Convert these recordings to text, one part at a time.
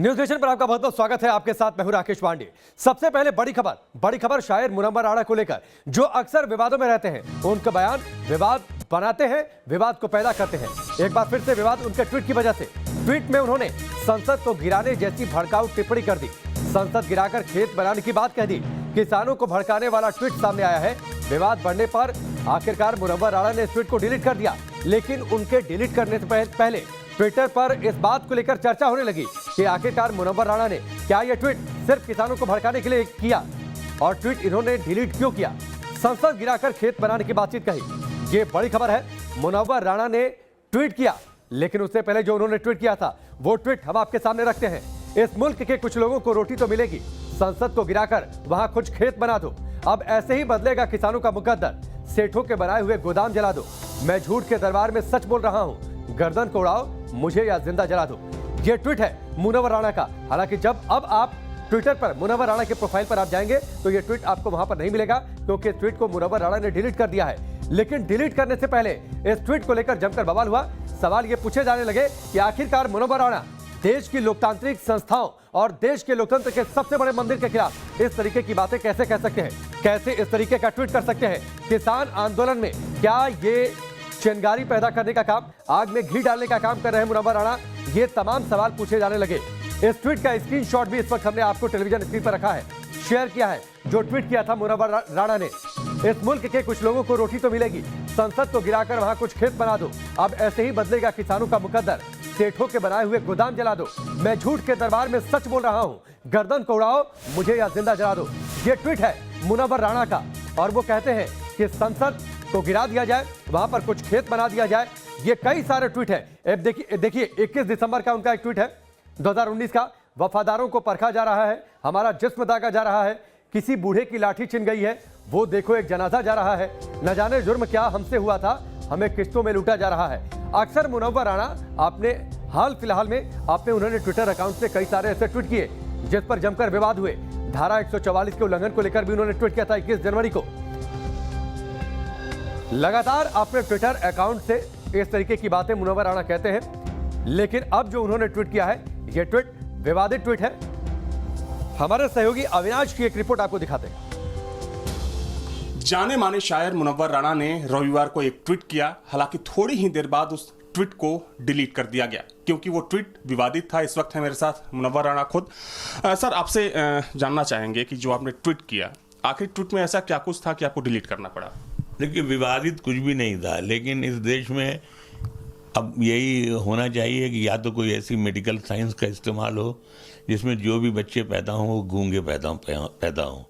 News nation पर आपका बहुत बहुत स्वागत है। आपके साथ मैं हूं राकेश पांडे। सबसे पहले बड़ी खबर शायर मुनव्वर राणा को लेकर, जो अक्सर विवादों में रहते हैं। उनका बयान विवाद बनाते हैं, विवाद को पैदा करते हैं। एक बार फिर से विवाद उनके ट्वीट की वजह से। ट्वीट में उन्होंने संसद को गिराने जैसी भड़काऊ टिप्पणी कर दी। संसद गिराकर खेत बनाने की बात कह दी। किसानों को भड़काने वाला ट्वीट सामने आया है। विवाद बढ़ने पर आखिरकार मुनव्वर राणा ने इस ट्वीट को डिलीट कर दिया, लेकिन उनके डिलीट करने से पहले ट्विटर पर इस बात को लेकर चर्चा होने लगी कि आखिरकार मुनव्वर राणा ने क्या यह ट्वीट सिर्फ किसानों को भड़काने के लिए किया और ट्वीट इन्होंने डिलीट क्यों किया। संसद गिराकर खेत बनाने की बातचीत कही, ये बड़ी खबर है। मुनव्वर राणा ने ट्वीट किया, लेकिन उससे पहले जो उन्होंने ट्वीट किया था वो ट्वीट हम आपके सामने रखते हैं। इस मुल्क के कुछ लोगों को रोटी तो मिलेगी, संसद को गिराकर वहां कुछ खेत बना दो। अब ऐसे ही बदलेगा किसानों का मुकद्दर। सेठों के बनाए हुए गोदाम जला दो। मैं झूठ के दरबार में सच बोल रहा हूं, गर्दन को उड़ाओ मुझे या जिंदा जला दो। यह ट्वीट है मुनव्वर राणा का। हालांकि अब आप ट्विटर पर मुनव्वर राणा के प्रोफाइल पर आप जाएंगे तो यह ट्वीट आपको वहां पर नहीं मिलेगा, क्योंकि इस ट्वीट को मुनव्वर राणा ने डिलीट कर दिया है। लेकिन डिलीट करने से पहले इस ट्वीट को लेकर जमकर बवाल हुआ। सवाल ये पूछे जाने लगे कि आखिरकार मुनव्वर राणा देश की लोकतांत्रिक संस्थाओं और देश के लोकतंत्र के सबसे बड़े मंदिर के खिलाफ इस तरीके की बातें कैसे कह सकते हैं, कैसे इस तरीके का ट्वीट कर सकते हैं। किसान आंदोलन में क्या ये चिंगारी पैदा करने का काम, आग में घी डालने का काम कर रहे हैं मुनव्वर राणा? ये तमाम सवाल पूछे जाने लगे। इस ट्वीट का स्क्रीनशॉट भी इस वक्त हमने आपको टेलीविजन स्क्रीन पर रखा है, शेयर किया है, जो ट्वीट किया था मुनव्वर राणा ने। इस मुल्क के कुछ लोगों को रोटी तो मिलेगी, संसद को गिराकर वहां कुछ खेत बना दो। अब ऐसे ही बदलेगा किसानों का मुकद्दर। सेठों के बनाए हुए गोदाम जला दो। मैं झूठ के दरबार में सच बोल रहा हूं, गर्दन को उड़ाओ मुझे या जिंदा जला दो। ये ट्वीट है मुनव्वर राणा का और वो कहते हैं कि संसद को गिरा दिया जाए, वहां पर कुछ खेत बना दिया जाए। ये कई सारे ट्वीट है। देखिए 21 दिसंबर का उनका एक ट्वीट है 2019 का। वफादारों को परखा जा रहा है, हमारा जिस्म दागा जा रहा है, किसी बूढ़े की लाठी छिन गई है, वो देखो एक जनाजा जा रहा है, न जाने जुर्म क्या हमसे हुआ था, हमें किस्तों में लूटा जा रहा है। अक्सर मुनव्वर राणा आपने हाल फिलहाल में उन्होंने ट्विटर अकाउंट से कई सारे ऐसे ट्वीट किए जिस पर जमकर विवाद हुए। धारा 144 के उल्लंघन को लेकर भी उन्होंने ट्वीट किया था 21 जनवरी को। लगातार अपने ट्विटर अकाउंट से इस तरीके की बातें मुनव्वर राणा कहते हैं, लेकिन अब जो उन्होंने ट्वीट किया है यह ट्वीट विवादित ट्वीट है। हमारे सहयोगी अविनाश की एक रिपोर्ट आपको दिखाते हैं। जाने माने शायर मुनव्वर राणा ने रविवार को एक ट्वीट किया। हालांकि थोड़ी ही देर बाद उस ट्वीट को डिलीट कर दिया गया, क्योंकि वो ट्वीट विवादित था। इस वक्त है मेरे साथ मुनव्वर राणा खुद। सर, आपसे जानना चाहेंगे कि जो आपने ट्वीट किया, आखिर ट्वीट में ऐसा क्या कुछ था कि आपको डिलीट करना पड़ा? देखिए, विवादित कुछ भी नहीं था, लेकिन इस देश में अब यही होना चाहिए कि या तो कोई ऐसी मेडिकल साइंस का इस्तेमाल हो जिसमें जो भी बच्चे पैदा हों वो गूंगे पैदा हों,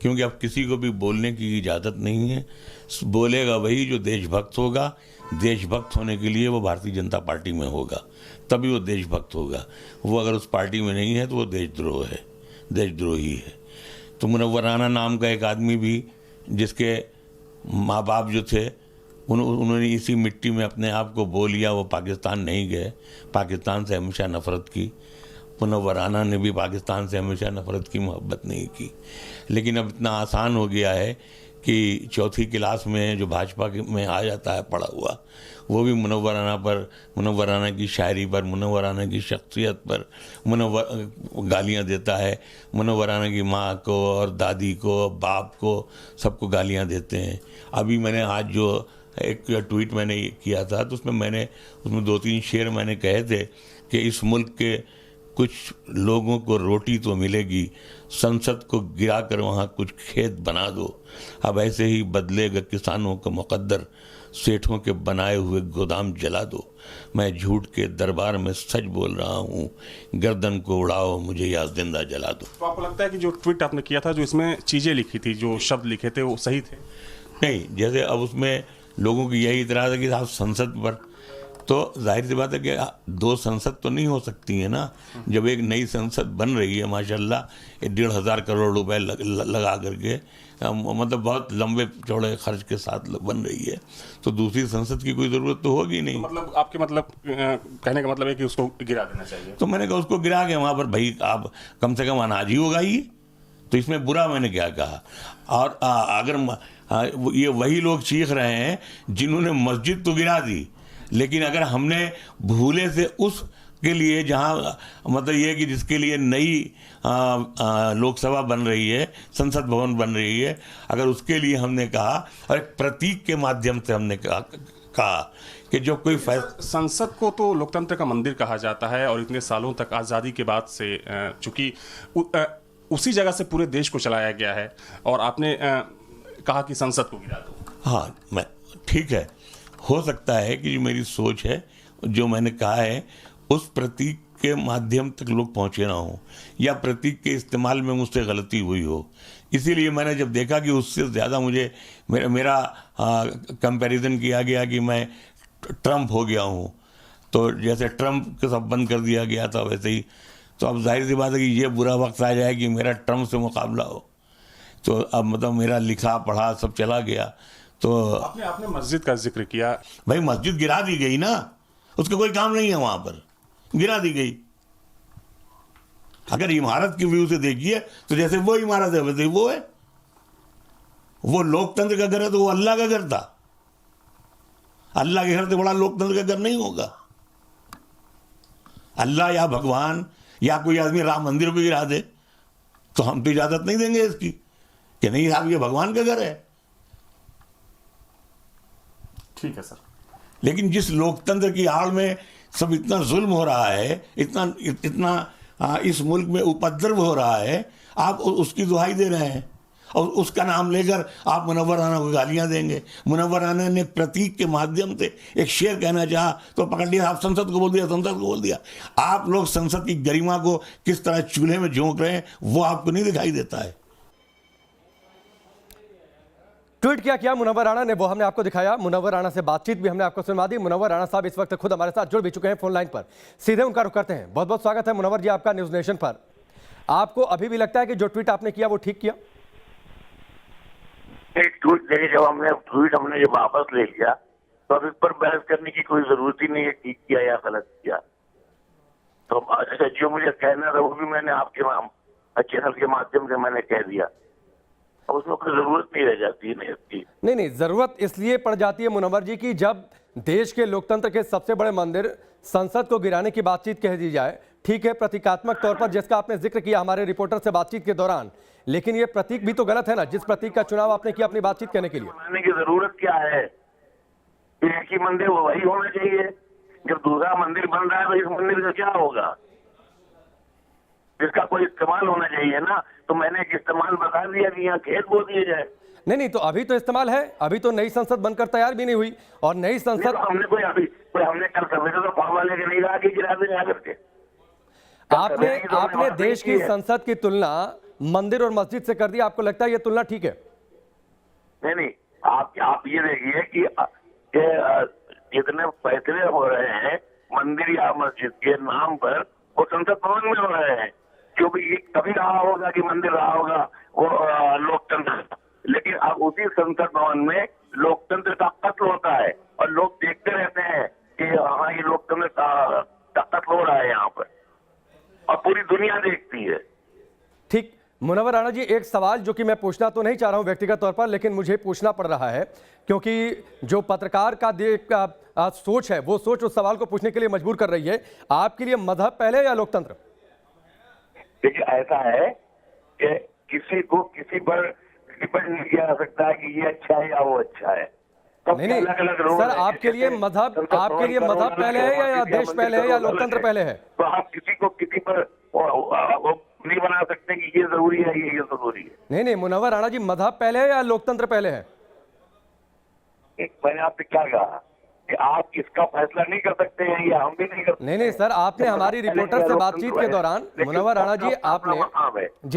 क्योंकि अब किसी को भी बोलने की इजाज़त नहीं है। बोलेगा वही जो देशभक्त होगा। देशभक्त होने के लिए वो भारतीय जनता पार्टी में होगा, तभी वो देशभक्त होगा। वो अगर उस पार्टी में नहीं है तो वो देशद्रोह है, देशद्रोही है। तो मुनव्वर राणा नाम का एक आदमी भी, जिसके माँ बाप जो थे उन्होंने इसी मिट्टी में अपने आप को बो लिया। वो पाकिस्तान नहीं गए, पाकिस्तान से हमेशा नफ़रत की। मुनव्वर राणा ने भी पाकिस्तान से हमेशा नफ़रत की, मोहब्बत नहीं की। लेकिन अब इतना आसान हो गया है कि चौथी क्लास में जो भाजपा में आ जाता है पढ़ा हुआ, वो भी मुनव्वर राणा पर, मुनव्वर राणा की शायरी पर, मुनव्वर राणा की शख्सियत पर गालियाँ देता है। मुनव्वर राणा की माँ को और दादी को, बाप को, सबको गालियाँ देते हैं। अभी मैंने आज जो एक ट्वीट मैंने किया था तो उसमें 2-3 शेर मैंने कहे थे कि इस मुल्क के कुछ लोगों को रोटी तो मिलेगी, संसद को गिराकर वहाँ कुछ खेत बना दो। अब ऐसे ही बदलेगा किसानों का मुकद्दर। सेठों के बनाए हुए गोदाम जला दो। मैं झूठ के दरबार में सच बोल रहा हूँ, गर्दन को उड़ाओ मुझे या जिंदा जला दो। तो आपको लगता है कि जो ट्वीट आपने किया था, जो इसमें चीज़ें लिखी थी, जो शब्द लिखे थे, वो सही थे? नहीं, जैसे अब उसमें लोगों की यही इतराज़ है कि आप संसद पर, तो जाहिर सी बात है कि 2 संसद तो नहीं हो सकती है ना। जब एक नई संसद बन रही है माशाल्लाह 1,500 करोड़ रुपए लगा करके, मतलब बहुत लंबे चौड़े खर्च के साथ बन रही है, तो दूसरी संसद की कोई ज़रूरत तो होगी नहीं। तो मतलब आपके कहने का मतलब है कि उसको गिरा देना चाहिए। तो मैंने कहा उसको गिरा के वहाँ पर भाई आप कम से कम अनाज ही उगाइए, तो इसमें बुरा मैंने क्या कहा। और अगर ये वही लोग चीख रहे हैं जिन्होंने मस्जिद तो गिरा दी, लेकिन अगर हमने भूले से उस के लिए, जहाँ मतलब ये कि जिसके लिए नई लोकसभा बन रही है, संसद भवन बन रही है, अगर उसके लिए हमने कहा और एक प्रतीक के माध्यम से हमने कहा कि जो कोई संसद को तो लोकतंत्र का मंदिर कहा जाता है और इतने सालों तक आज़ादी के बाद से चूंकि उसी जगह से पूरे देश को चलाया गया है और आपने कहा कि संसद को गिरा दो। हाँ, मैं ठीक है, हो सकता है कि जो मेरी सोच है, जो मैंने कहा है, उस प्रतीक के माध्यम तक लोग पहुंचे ना हो या प्रतीक के इस्तेमाल में मुझसे गलती हुई हो। इसीलिए मैंने जब देखा कि उससे ज़्यादा मुझे मेरा कंपैरिजन किया गया कि मैं ट्रम्प हो गया हूँ, तो जैसे ट्रम्प को सब बंद कर दिया गया था वैसे ही, तो अब जाहिर सी बात है कि ये बुरा वक्त आ जाए कि मेरा ट्रम्प से मुकाबला हो, तो अब मतलब मेरा लिखा पढ़ा सब चला गया। तो आपने मस्जिद का जिक्र किया। भाई मस्जिद गिरा दी गई ना, उसका कोई काम नहीं है, वहां पर गिरा दी गई। अगर इमारत की व्यू से देखिए तो जैसे वो इमारत है वैसे वो है। वो लोकतंत्र का घर है तो वो अल्लाह का घर था। अल्लाह के घर से बड़ा लोकतंत्र का घर नहीं होगा। अल्लाह या भगवान या कोई आदमी राम मंदिर को गिरा दे तो हम तो इजाजत नहीं देंगे इसकी कि नहीं साहब ये भगवान का घर है। ठीक है सर। लेकिन जिस लोकतंत्र की आड़ में सब इतना जुल्म हो रहा है, इतना इस मुल्क में उपद्रव हो रहा है, आप उसकी दुहाई दे रहे हैं और उसका नाम लेकर आप मुनव्वर राना को गालियां देंगे। मुनव्वर राना ने प्रतीक के माध्यम से एक शेर कहना चाहा तो पकड़ लिया, आप संसद को बोल दिया, संसद को बोल दिया। आप लोग संसद की गरिमा को किस तरह चूल्हे में झोंक रहे हैं वो आपको नहीं दिखाई देता है। ट्वीट किया मुनव्वर राणा ने, वो हमने आपको दिखाया। मुनव्वर राणा से बातचीत भी हमने आपको सुनवा दी। मुनव्वर राणा साहब इस वक्त खुद हमारे साथ जुड़ भी चुके हैं फोन लाइन पर। सीधे उनका रुख करते हैं। बहुत बहुत स्वागत है मुनव्वर जी आपका न्यूज नेशन पर। आपको अभी भी लगता है कि जो ट्वीट आपने किया वो ठीक किया? ट्वीट हमने जब वापस ले लिया तो अब इस पर बहस करने की कोई जरूरत ही नहीं है, ठीक किया या गलत किया। तो अच्छा, जो मुझे कहना था वो भी मैंने आपके चैनल के माध्यम से मैंने कह दिया। अब उसमें कोई जरूरत नहीं रह जाती है इसकी। नहीं, जरूरत इसलिए पड़ जाती है मुनव्वर जी की जब देश के लोकतंत्र के सबसे बड़े मंदिर संसद को गिराने की बातचीत कह दी जाए। ठीक है, प्रतीकात्मक तौर पर जिसका आपने जिक्र किया हमारे रिपोर्टर से बातचीत के दौरान, लेकिन ये प्रतीक भी तो गलत है ना, जिस प्रतीक का चुनाव आपने किया अपनी बातचीत करने के लिए। बनाने की जरूरत क्या है? एक ही मंदिर वही होना चाहिए। जब दूसरा मंदिर बन रहा है तो इस मंदिर का क्या होगा? जिसका कोई इस्तेमाल होना चाहिए ना। तो मैंने एक इस्तेमाल बता दिया कि यहाँ खेत बो दिए जाए। नहीं, तो अभी तो इस्तेमाल है, अभी तो नई संसद बनकर तैयार भी नहीं हुई और नई संसद हमने हमने कल सवेरे तो फॉर्म वाले के नहीं रहा कि गिरा देंगे आकर के। आपने देश की संसद की तुलना मंदिर और मस्जिद से कर दी। आपको लगता है ये तुलना ठीक है? नहीं, आप ये देखिए कि जितने फैसले हो रहे हैं मंदिर या मस्जिद के नाम पर वो संसद भवन में हो रहे हैं। क्योंकि कभी रहा होगा कि मंदिर रहा होगा वो लोकतंत्र, लेकिन अब उसी संसद भवन में लोकतंत्र का कत्ल होता है और लोग देखते रहते हैं कि हाँ ये लोकतंत्र का कत्ल हो रहा है यहाँ पर, और पूरी दुनिया देखती है। ठीक। मुनव्वर राणा जी, एक सवाल जो कि मैं पूछना तो नहीं चाह रहा हूं व्यक्तिगत तौर पर, लेकिन मुझे पूछना पड़ रहा है क्योंकि जो पत्रकार का सोच है वो सोच उस सवाल को पूछने के लिए मजबूर कर रही है। आपके लिए मजहब पहले या लोकतंत्र? देखिए, ऐसा है कि किसी पर नहीं किया जा सकता कि ये अच्छा है या वो अच्छा है। नहीं, अलग सर, आपके लिए मजहब पहले है या देश पहले है या लोकतंत्र पहले है? तो आप किसी पर नहीं बना सकते कि ये जरूरी है ये जरूरी है। नहीं, मुनव्वर राणा जी, मजहब पहले है या लोकतंत्र पहले है? मैंने आपसे क्या कहा कि आप इसका फैसला नहीं कर सकते हैं या हम भी नहीं कर सकते। नहीं सर, आपने हमारी रिपोर्टर से बातचीत के दौरान मुनव्वर राणा जी आपने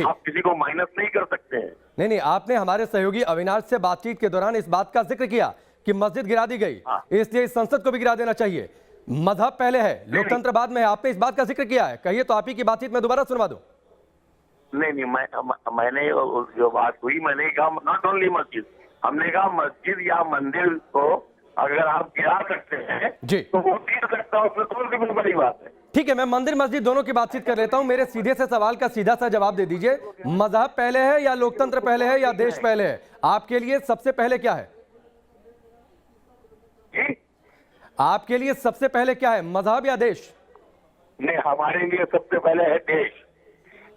आप किसी को माइनस नहीं कर सकते हैं। नहीं, आपने हमारे सहयोगी अविनाश से बातचीत के दौरान इस बात का जिक्र किया कि मस्जिद गिरा दी गई, इसलिए इस संसद को भी गिरा देना चाहिए। मजहब पहले है, लोकतंत्र बाद में है। आपने इस बात का जिक्र किया है, कहिए तो आप ही की बातचीत में दोबारा सुनवा दूं। नहीं, मैंने जो बात हुई मैंने कहा नॉट ओनली मस्जिद, हमने कहा मस्जिद या मंदिर को अगर आप गिरा सकते हैं जी तो वो गिर सकता है, उसमें कौन सी बड़ी बात है? ठीक है, मैं मंदिर मस्जिद दोनों की बातचीत कर लेता हूं। मेरे सीधे से सवाल का सीधा सा जवाब दे दीजिए। मजहब पहले है या लोकतंत्र पहले है या देश पहले है? आपके लिए सबसे पहले क्या है? जी? आपके लिए सबसे पहले क्या है, मजहब या देश? नहीं, हमारे लिए सबसे पहले है देश।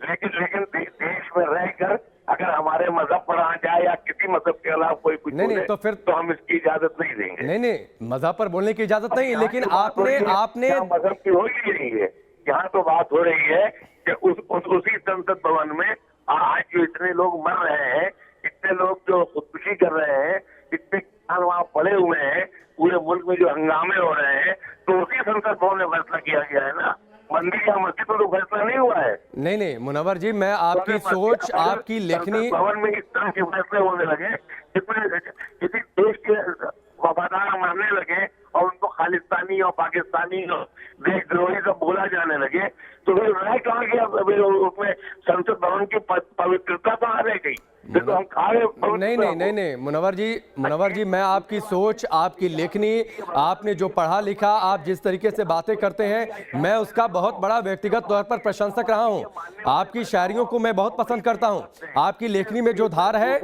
लेकिन देश में रहकर अगर हमारे मजहब पर आ जाए या किसी मजहब के खिलाफ कोई कुछ नहीं, बोले, तो फिर तो हम इसकी इजाजत नहीं देंगे। नहीं मजहब पर बोलने की इजाजत नहीं, लेकिन आपने यहाँ मजहब की हो ही नहीं है। यहाँ तो बात हो रही है कि उसी संसद भवन में आज जो इतने लोग मर रहे हैं, इतने लोग जो खुदकुशी कर रहे हैं, इतने किसान वहाँ पड़े हुए हैं, पूरे मुल्क में जो हंगामे हो रहे हैं, तो उसी संसद भवन में फैसला किया गया है ना। मंदिर या मस्जिद में तो फैसला नहीं हुआ है। नहीं मुनव्वर जी, मैं आपकी सोच, आपकी लेखनी, भवन में इस तरह के फैसले होने लगे जिसमें किसी देश के वफादार मानने लगे और उनको खालिस्तानी और पाकिस्तानी और देशद्रोही सब बोला जाने लगे, तो फिर रह कहाँ गया उसमें संसद भवन की पवित्रता कहाँ रह गई? फिर तो हम खा रहे। नहीं मुनव्वर जी, मैं आपकी सोच, आपकी लेखनी, आपने जो पढ़ा लिखा, आप जिस तरीके से बातें करते हैं, मैं उसका बहुत बड़ा व्यक्तिगत तौर पर प्रशंसक रहा हूं। आपकी शायरियों को मैं बहुत पसंद करता हूं। आपकी लेखनी में जो धार है,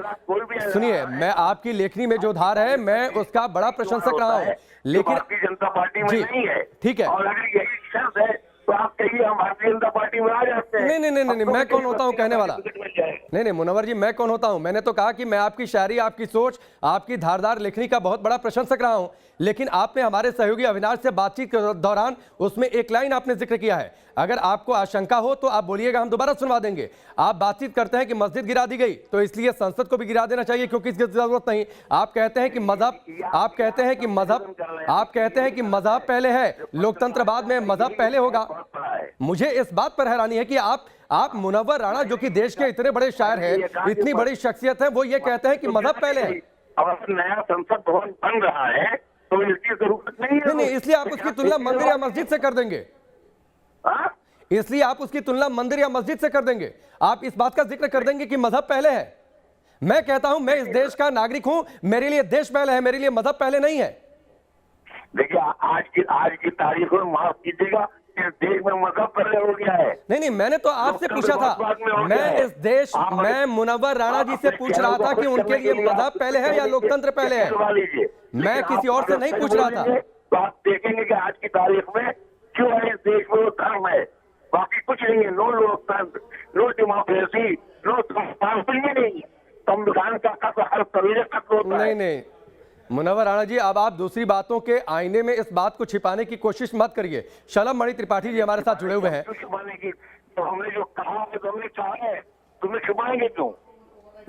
सुनिए, मैं आपकी लेखनी में जो धार है, मैं उसका बड़ा प्रशंसक रहा हूं, लेकिन भारतीय जनता पार्टी में नहीं है। ठीक है, और अगर यही शर्त है तो आप कहिए हम भारतीय जनता पार्टी में आ जाते हैं। नहीं, मैं कौन होता हूं कहने वाला? नहीं मुनव्वर जी, मैं कौन होता हूं? मैंने तो कहा कि मैं आपकी शायरी, आपकी सोच, आपकी धारदार लेखनी का बहुत बड़ा प्रशंसक रहा हूं, लेकिन आपने हमारे सहयोगी अविनाश से बातचीत के दौरान उसमें एक लाइन आपने जिक्र किया है। अगर आपको आशंका हो तो आप बोलिएगा, हम दोबारा सुनवा देंगे। आप बातचीत करते हैं कि मस्जिद गिरा दी गई तो इसलिए संसद को भी गिरा देना चाहिए क्योंकि इसकी जरूरत नहीं। आप कहते हैं कि मजहब पहले है, लोकतंत्र बाद में, मजहब पहले होगा। मुझे इस बात पर हैरानी है कि आप मुनव्वर राणा, जो कि देश के इतने बड़े शायर हैं, इतनी बड़ी शख्सियत है, वो ये कहते हैं कि मजहब पहले है। अब नया संसद भवन बन रहा है तो इसकी जरूरत नहीं है। नहीं, इसलिए आप उसकी तुलना मंदिर या मस्जिद से कर देंगे। इसलिए आप उसकी तुलना मंदिर या मस्जिद से कर देंगे। आप इस बात का जिक्र कर देंगे कि मजहब पहले है। मैं कहता हूं, मैं इस देश का नागरिक हूं, मेरे लिए देश पहले है, मेरे लिए मजहब पहले नहीं है। देखिए, आज की तारीख में माफ कीजिएगा, इस देश में मजहब पहले हो गया है। नहीं, मैंने तो आपसे पूछा था, मैं मुनव्वर राणा जी से पूछ रहा था कि उनके लिए मजहब पहले है या लोकतंत्र पहले है। मैं किसी और से नहीं पूछ रहा था। तो आप देखेंगे कि आज की तारीख में क्यों है इस देश में वो धर्म है, बाकी कुछ नहीं है। नो लोकतंत्र, नो डेमोक्रेसी, नो नहीं है। संविधान का कत्ल हर सवेरे कत्ल होता है। नहीं मुनव्वर राणा जी, अब आप दूसरी बातों के आईने में इस बात को छिपाने की कोशिश मत करिए। शलभ मणि त्रिपाठी जी हमारे साथ जुड़े हुए हैं। छुपाने की तो हमने जो कहा है, तो हमने चाहा है, तुम्हें छुपाएंगे क्यों?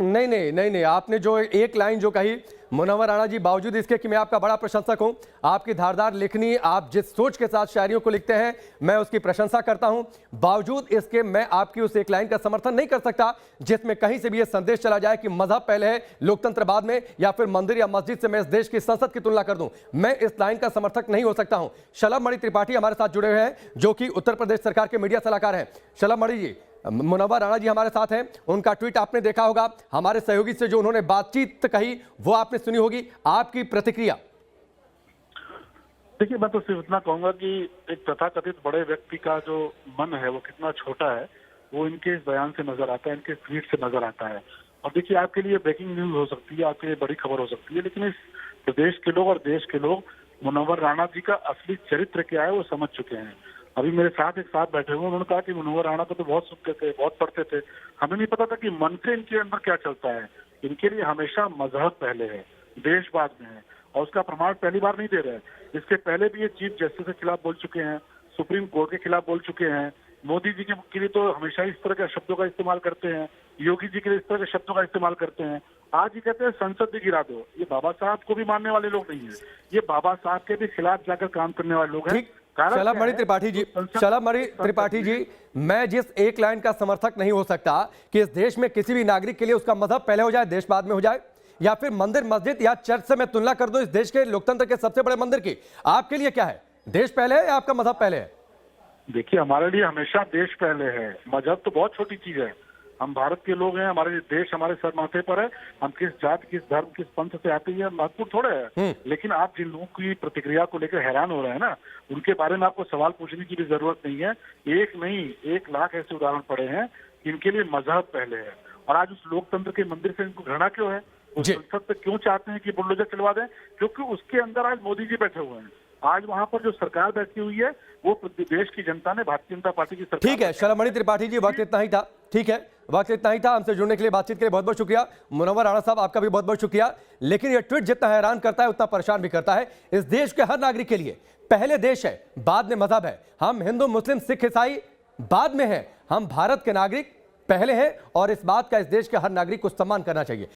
नहीं, आपने जो एक लाइन जो कही मुनव्वर राणा जी, बावजूद इसके कि मैं आपका बड़ा प्रशंसक हूं, आपकी धारदार लेखनी, आप जिस सोच के साथ शायरियों को लिखते हैं, मैं उसकी प्रशंसा करता हूं, बावजूद इसके मैं आपकी उस एक लाइन का समर्थन नहीं कर सकता जिसमें कहीं से भी यह संदेश चला जाए कि मजहब पहले है, लोकतंत्र बाद में, या फिर मंदिर या मस्जिद से मैं इस देश की संसद की तुलना कर दूं। मैं इस लाइन का समर्थक नहीं हो सकता हूं। शलभ मणि त्रिपाठी हमारे साथ जुड़े हुए हैं, जो कि उत्तर प्रदेश सरकार के मीडिया सलाहकार हैं। शलभ मणि जी, मुनव्वर राणा जी हमारे साथ हैं, उनका ट्वीट आपने देखा होगा, हमारे सहयोगी से जो उन्होंने बातचीत कही वो आपने सुनी होगी, आपकी प्रतिक्रिया? देखिए, मैं तो सिर्फ इतना कहूंगा कि एक तथाकथित बड़े व्यक्ति का जो मन है वो कितना छोटा है, वो इनके इस बयान से नजर आता है, इनके ट्वीट से नजर आता है। और देखिए, आपके लिए ब्रेकिंग न्यूज हो सकती है, आपके लिए बड़ी खबर हो सकती है, लेकिन इस प्रदेश के लोग और देश के लोग मुनव्वर राणा जी का असली चरित्र क्या है वो समझ चुके हैं। अभी मेरे साथ एक साथ बैठे हुए, उन्होंने कहा कि मुनव्वर राणा को तो बहुत सुनते थे, बहुत पढ़ते थे, हमें नहीं पता था कि मन से इनके अंदर क्या चलता है। इनके लिए हमेशा मजहब पहले है, देश बाद में है, और उसका प्रमाण पहली बार नहीं दे रहे हैं। इसके पहले भी ये चीफ जस्टिस के खिलाफ बोल चुके हैं, सुप्रीम कोर्ट के खिलाफ बोल चुके हैं, मोदी जी के लिए तो हमेशा इस तरह के शब्दों का इस्तेमाल करते हैं, योगी जी के लिए इस तरह के शब्दों का इस्तेमाल करते हैं। आज ये कहते हैं संसद भी गिरा दो। ये बाबा साहब को भी मानने वाले लोग नहीं है, ये बाबा साहब के भी खिलाफ जाकर काम करने वाले लोग हैं। शलभ मणि त्रिपाठी जी, मैं जिस एक लाइन का समर्थक नहीं हो सकता कि इस देश में किसी भी नागरिक के लिए उसका मजहब पहले हो जाए, देश बाद में हो जाए, या फिर मंदिर मस्जिद या चर्च से मैं तुलना कर दूं इस देश के लोकतंत्र के सबसे बड़े मंदिर की, आपके लिए क्या है? देश पहले है या आपका मजहब पहले है? देखिए, हमारे लिए हमेशा देश पहले है, मजहब तो बहुत छोटी चीज है। हम भारत के लोग हैं, हमारे देश हमारे सर माथे पर है, हम किस जात, किस धर्म, किस पंथ से आते हैं महत्वपूर्ण थोड़े है। लेकिन आप जिन लोगों की प्रतिक्रिया को लेकर हैरान हो रहे हैं ना, उनके बारे में आपको सवाल पूछने की भी जरूरत नहीं है। एक नहीं, 1 लाख ऐसे उदाहरण पड़े हैं इनके लिए मजहब पहले है। और आज उस लोकतंत्र के मंदिर से इनको घृणा क्यों है? उस संसद पे क्यों चाहते हैं कि बुलडोजर चलवा दें? क्योंकि उसके अंदर आज मोदी जी बैठे हुए हैं, आज वहां पर जो सरकार बैठी हुई है वो देश की जनता ने भारतीय जनता पार्टी की सरकार। ठीक है शलमणि त्रिपाठी जी, वक्त इतना ही था। ठीक है, वक्त इतना ही था। हमसे जुड़ने के लिए, बातचीत के लिए बहुत बहुत शुक्रिया। मुनव्वर राणा साहब, आपका भी बहुत बहुत शुक्रिया। लेकिन यह ट्वीट जितना हैरान करता है उतना परेशान भी करता है। इस देश के हर नागरिक के लिए पहले देश है, बाद में मजहब है। हम हिंदू, मुस्लिम, सिख, ईसाई बाद में हैं। हम भारत के नागरिक पहले हैं और इस बात का इस देश के हर नागरिक को सम्मान करना चाहिए।